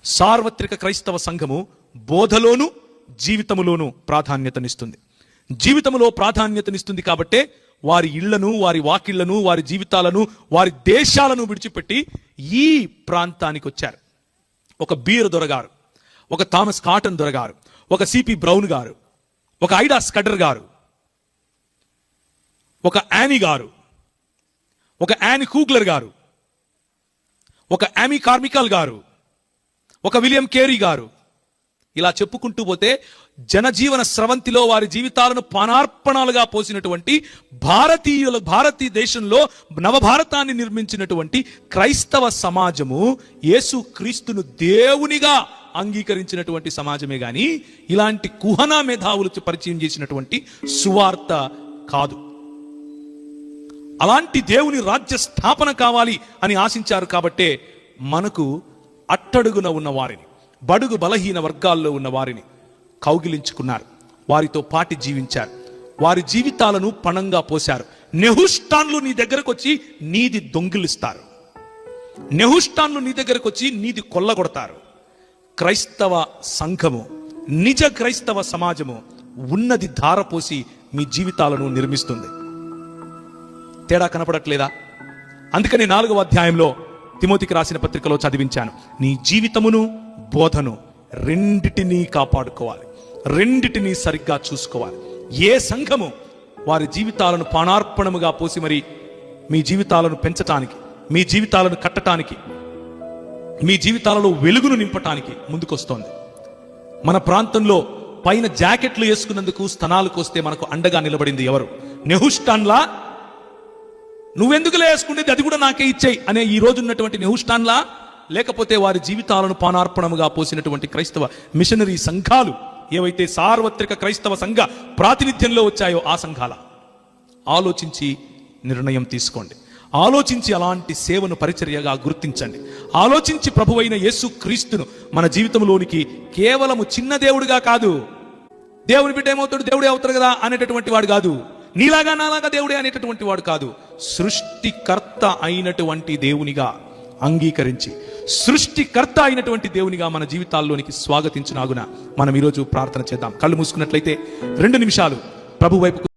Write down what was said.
సార్వత్రిక క్రైస్తవ సంఘము బోధలోను జీవితములోను ప్రాధాన్యతనిస్తుంది. జీవితములో ప్రాధాన్యతనిస్తుంది కాబట్టే వారి ఇళ్లను, వారి వాకిళ్లను, వారి జీవితాలను, వారి దేశాలను విడిచిపెట్టి ఈ ప్రాంతానికి వచ్చారు. ఒక బీర్ దొరగారు, ఒక థామస్ కాటన్ దొరగారు, ఒక సిపి బ్రౌన్ గారు, ఒక ఐడా స్కడర్ గారు, ఒక యానీ గారు, ఒక యానీ కూగ్లర్ గారు, ఒక యామీ కార్మికల్ గారు, ఒక విలియం కేరీ గారు, ఇలా చెప్పుకుంటూ పోతే జనజీవన స్రవంతిలో వారి జీవితాలను పానార్పణాలుగా పోసినటువంటి భారతదేశంలో నవభారతాన్ని నిర్మించినటువంటి క్రైస్తవ సమాజము యేసు క్రీస్తును దేవునిగా అంగీకరించినటువంటి సమాజమే గాని ఇలాంటి కుహనా మేధావులు పరిచయం చేసినటువంటి సువార్త కాదు. అలాంటి దేవుని రాజ్య స్థాపన కావాలి అని ఆశించారు కాబట్టే మనకు అట్టడుగున ఉన్న వారిని, బడుగు బలహీన వర్గాల్లో ఉన్న వారిని కౌగిలించుకున్నారు, వారితో పాటి జీవించారు, వారి జీవితాలను పణంగా పోశారు. నెహుష్టాన్లు నీ దగ్గరకు వచ్చి నీది దొంగిలిస్తారు, నెహుష్టాన్లు నీ దగ్గరకు వచ్చి నీది కొల్లగొడతారు. క్రైస్తవ సంఘము, నిజ క్రైస్తవ సమాజము ఉన్నది ధారపోసి మీ జీవితాలను నిర్మిస్తుంది. తేడా కనపడట్లేదా? అందుకని 4వ అధ్యాయంలో తిమోతికి రాసిన పత్రికలో చదివించాను, నీ జీవితమును బోధను రెండిటినీ కాపాడుకోవాలి, రెండిటినీ సరిగ్గా చూసుకోవాలి. ఏ సంఘము వారి జీవితాలను పానార్పణముగా పోసి మరి మీ జీవితాలను పెంచటానికి, మీ జీవితాలను కట్టడానికి, మీ జీవితాలలో వెలుగును నింపటానికి ముందుకొస్తోంది. మన ప్రాంతంలో పైన జాకెట్లు వేసుకున్నందుకు స్తనాలకు వస్తే మనకు అండగా నిలబడింది ఎవరు? నెహుష్టాన్లా నువ్వెందుకులే వేసుకునేది, అది కూడా నాకే ఇచ్చేయి అనే ఈ రోజు ఉన్నటువంటి నెహుష్టాన్లా, లేకపోతే వారి జీవితాలను పానార్పణముగా పోసినటువంటి క్రైస్తవ మిషనరీ సంఘాలు ఏవైతే సార్వత్రిక క్రైస్తవ సంఘ ప్రాతినిధ్యంలో వచ్చాయో ఆ సంఘాల? ఆలోచించి నిర్ణయం తీసుకోండి. ఆలోచించి అలాంటి సేవను పరిచర్యగా గుర్తించండి. ఆలోచించి ప్రభువైన యేసు క్రీస్తును మన జీవితంలోనికి కేవలము చిన్న దేవుడిగా కాదు, దేవుని బిడ్డ ఏమవుతాడు, దేవుడే అవుతాడు కదా అనేటటువంటి వాడు కాదు, నీలాగా నాలాగా దేవుడే అనేటటువంటి వాడు కాదు, సృష్టికర్త అయినటువంటి దేవునిగా అంగీకరించి సృష్టికర్త అయినటువంటి దేవునిగా మన జీవితాల్లోనికి స్వాగతించినాగున మనం ఈరోజు ప్రార్థన చేద్దాం. కళ్ళు మూసుకున్నట్లయితే 2 నిమిషాలు ప్రభు వైపు